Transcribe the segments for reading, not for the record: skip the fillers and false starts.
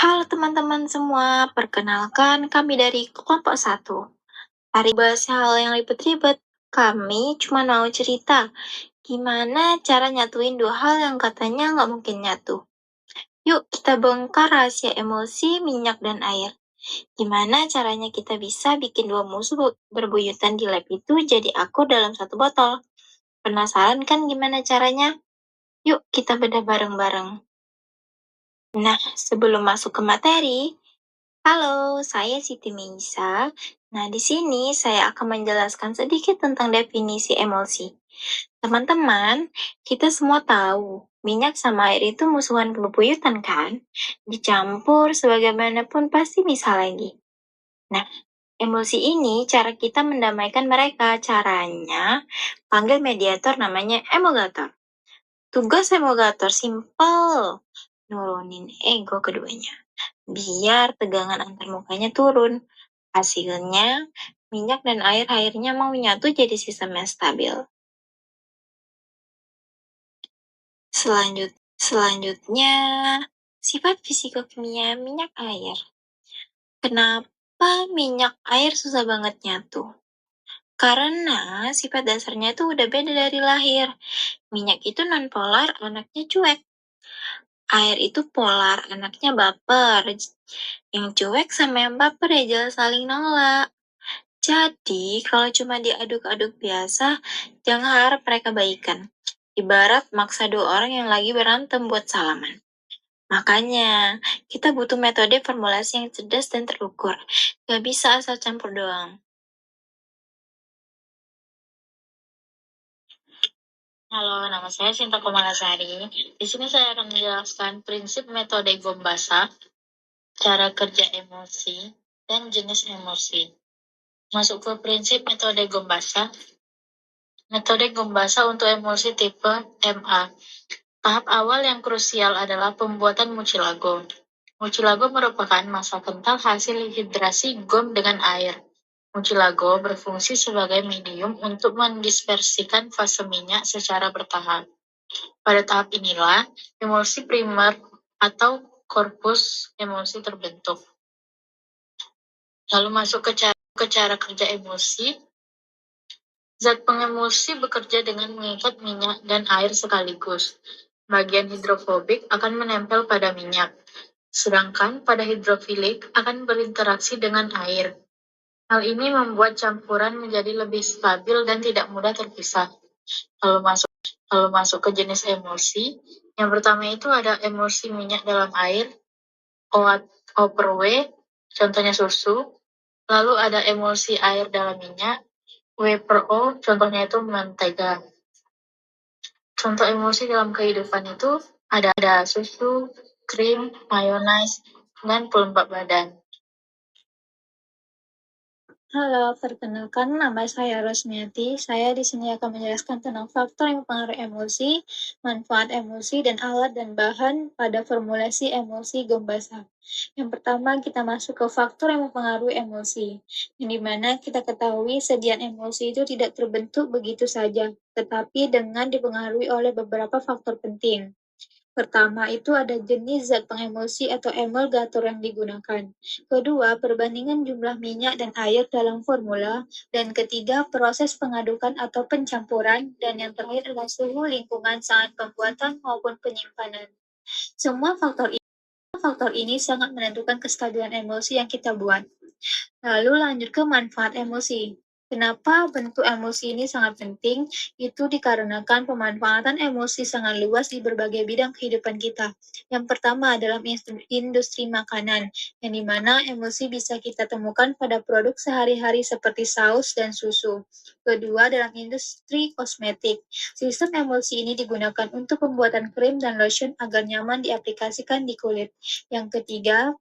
Halo teman-teman semua, perkenalkan kami dari kelompok 1. Hari bahas hal yang ribet-ribet. Kami cuma mau cerita gimana cara nyatuin dua hal yang katanya nggak mungkin nyatu. Yuk kita bongkar rahasia emosi, minyak, dan air. Gimana caranya kita bisa bikin dua musuh berbuyutan di lab itu jadi akur dalam satu botol? Penasaran kan gimana caranya? Yuk kita bedah bareng-bareng. Nah, sebelum masuk ke materi, halo, saya Siti Meisa. Nah, di sini saya akan menjelaskan sedikit tentang definisi emosi. Teman-teman, kita semua tahu, minyak sama air itu musuhan bebuyutan kan? Dicampur sebagaimanapun pasti bisa lagi. Nah, emosi ini cara kita mendamaikan mereka. Caranya, panggil mediator namanya emulgator. Tugas emulgator simple, nurunin ego keduanya biar tegangan antar mukanya turun. Hasilnya, minyak dan air-airnya mau menyatu jadi sistem yang stabil. Selanjutnya, sifat fisikokimia minyak air. Kenapa minyak air susah banget nyatu? Karena sifat dasarnya itu udah beda dari lahir. Minyak itu nonpolar, anaknya cuek. Air itu polar, anaknya baper. Yang cuek sama yang baper ya jelas saling nolak. Jadi, kalau cuma diaduk-aduk biasa, jangan harap mereka baikan. Ibarat maksa dua orang yang lagi berantem buat salaman. Makanya, kita butuh metode formulasi yang cerdas dan terukur. Gak bisa asal campur doang. Halo, nama saya Sinta Komalasari. Di sini saya akan menjelaskan prinsip metode Gombasa, cara kerja emosi, dan jenis emosi. Masuk ke prinsip metode Gombasa. Metode Gombasa untuk emosi tipe MA. Tahap awal yang krusial adalah pembuatan mucilago. Mucilago merupakan massa kental hasil hidrasi gom dengan air. Mucilago berfungsi sebagai medium untuk mendispersikan fase minyak secara bertahap. Pada tahap inilah, emosi primer atau korpus emosi terbentuk. Lalu masuk ke cara kerja emosi. Zat pengemosi bekerja dengan mengikat minyak dan air sekaligus. Bagian hidrofobik akan menempel pada minyak, sedangkan pada hidrofilik akan berinteraksi dengan air. Hal ini membuat campuran menjadi lebih stabil dan tidak mudah terpisah. Lalu masuk ke jenis emosi. Yang pertama itu ada emosi minyak dalam air, O per W, contohnya susu. Lalu ada emosi air dalam minyak, W per O, contohnya itu mentega. Contoh emosi dalam kehidupan itu ada susu, krim, mayonnaise, dan pelembab badan. Halo, perkenalkan nama saya Rosmiati. Saya di sini akan menjelaskan tentang faktor yang mempengaruhi emosi, manfaat emosi, dan alat dan bahan pada formulasi emosi Gombasa. Yang pertama, kita masuk ke faktor yang mempengaruhi emosi, yang dimana kita ketahui sediaan emosi itu tidak terbentuk begitu saja, tetapi dengan dipengaruhi oleh beberapa faktor penting. Pertama, itu ada jenis zat pengemosi atau emulgator yang digunakan. Kedua, perbandingan jumlah minyak dan air dalam formula. Dan ketiga, proses pengadukan atau pencampuran. Dan yang terakhir adalah suhu lingkungan saat pembuatan maupun penyimpanan. Semua faktor ini sangat menentukan kestabilan emosi yang kita buat. Lalu lanjut ke manfaat emosi. Kenapa bentuk emosi ini sangat penting? Itu dikarenakan pemanfaatan emosi sangat luas di berbagai bidang kehidupan kita. Yang pertama adalah industri makanan, yang dimana emosi bisa kita temukan pada produk sehari-hari seperti saus dan susu. Kedua, dalam industri kosmetik. Sistem emosi ini digunakan untuk pembuatan krim dan lotion agar nyaman diaplikasikan di kulit. Yang ketiga,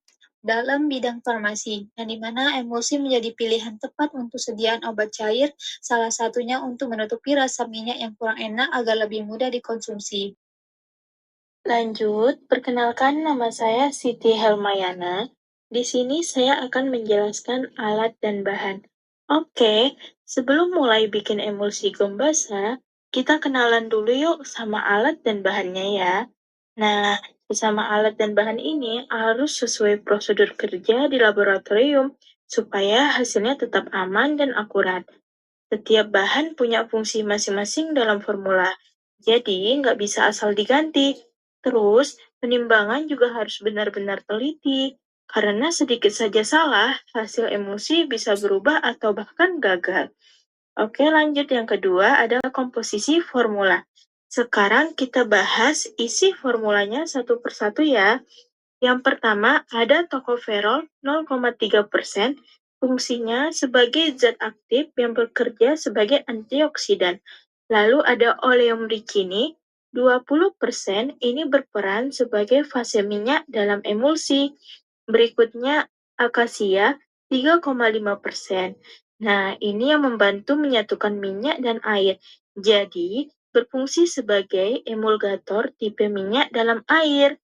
dalam bidang farmasi, yang dimana emosi menjadi pilihan tepat untuk sediaan obat cair, salah satunya untuk menutupi rasa minyak yang kurang enak agar lebih mudah dikonsumsi. Lanjut, perkenalkan nama saya Siti Helmayana. Di sini saya akan menjelaskan alat dan bahan. Oke, sebelum mulai bikin emulsi Gombasa, kita kenalan dulu yuk sama alat dan bahannya ya. Nah, Bersama alat dan bahan ini harus sesuai prosedur kerja di laboratorium supaya hasilnya tetap aman dan akurat. Setiap bahan punya fungsi masing-masing dalam formula, jadi nggak bisa asal diganti. Terus, penimbangan juga harus benar-benar teliti, karena sedikit saja salah, hasil emulsi bisa berubah atau bahkan gagal. Oke, lanjut yang kedua adalah komposisi formula. Sekarang kita bahas isi formulanya satu persatu ya. Yang pertama ada tokoferol 0,3%, fungsinya sebagai zat aktif yang bekerja sebagai antioksidan. Lalu ada oleum ricini 20%, ini berperan sebagai fase minyak dalam emulsi. Berikutnya akasia 3,5%. Nah, ini yang membantu menyatukan minyak dan air. Jadi, berfungsi sebagai emulgator tipe minyak dalam air.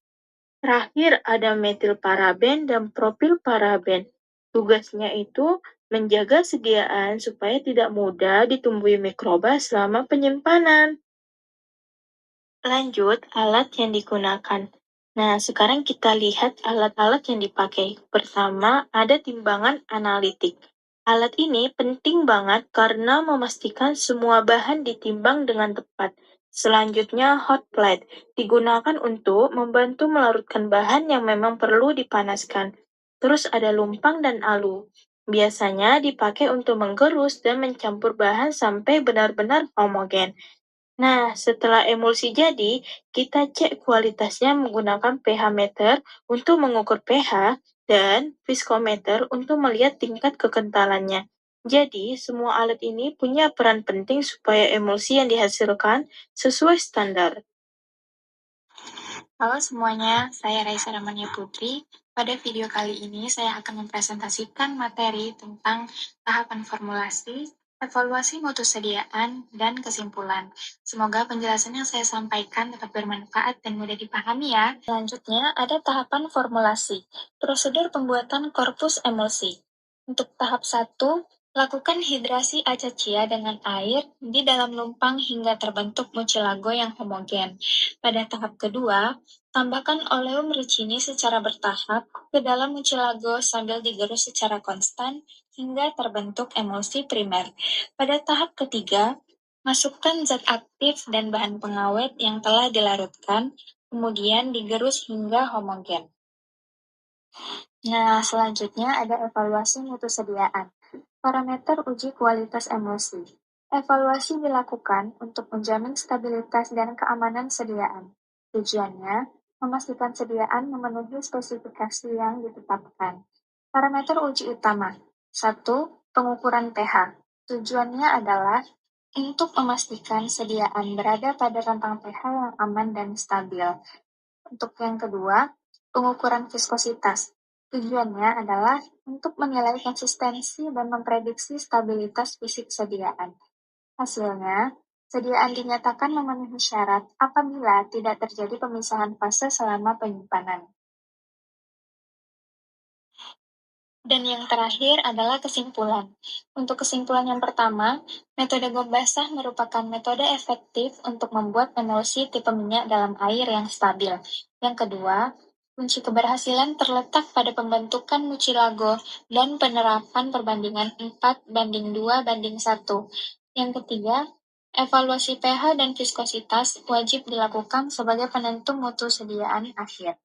Terakhir ada metilparaben dan propilparaben. Tugasnya itu menjaga sediaan supaya tidak mudah ditumbuhi mikroba selama penyimpanan. Lanjut, alat yang digunakan. Nah, sekarang kita lihat alat-alat yang dipakai. Pertama, ada timbangan analitik. Alat ini penting banget karena memastikan semua bahan ditimbang dengan tepat. Selanjutnya, hot plate digunakan untuk membantu melarutkan bahan yang memang perlu dipanaskan. Terus ada lumpang dan alu. Biasanya dipakai untuk menggerus dan mencampur bahan sampai benar-benar homogen. Nah, setelah emulsi jadi, kita cek kualitasnya menggunakan pH meter untuk mengukur pH dan viskometer untuk melihat tingkat kekentalannya. Jadi, semua alat ini punya peran penting supaya emulsi yang dihasilkan sesuai standar. Halo semuanya, saya Raisa Ramania Putri. Pada video kali ini saya akan mempresentasikan materi tentang tahapan formulasi, evaluasi mutu sediaan, dan kesimpulan. Semoga penjelasan yang saya sampaikan dapat bermanfaat dan mudah dipahami ya. Selanjutnya ada tahapan formulasi, prosedur pembuatan korpus emulsi. Untuk tahap 1, lakukan hidrasi acacia dengan air di dalam lumpang hingga terbentuk mucilago yang homogen. Pada tahap kedua, tambahkan oleum ricini secara bertahap ke dalam mucilago sambil digerus secara konstan hingga terbentuk emulsi primer. Pada tahap ketiga, masukkan zat aktif dan bahan pengawet yang telah dilarutkan, kemudian digerus hingga homogen. Nah, selanjutnya ada evaluasi mutu sediaan. Parameter uji kualitas emulsi. Evaluasi dilakukan untuk menjamin stabilitas dan keamanan sediaan. Tujuannya, memastikan sediaan memenuhi spesifikasi yang ditetapkan. Parameter uji utama. 1. Pengukuran pH. Tujuannya adalah untuk memastikan sediaan berada pada rentang pH yang aman dan stabil. Untuk yang kedua, pengukuran viskositas. Tujuannya adalah untuk menilai konsistensi dan memprediksi stabilitas fisik sediaan. Hasilnya, sediaan dinyatakan memenuhi syarat apabila tidak terjadi pemisahan fase selama penyimpanan. Dan yang terakhir adalah kesimpulan. Untuk kesimpulan yang pertama, metode gom basah merupakan metode efektif untuk membuat emulsi tipe minyak dalam air yang stabil. Yang kedua, kunci keberhasilan terletak pada pembentukan mucilago dan penerapan perbandingan 4:2:1. Yang ketiga, evaluasi pH dan viskositas wajib dilakukan sebagai penentu mutu sediaan akhir.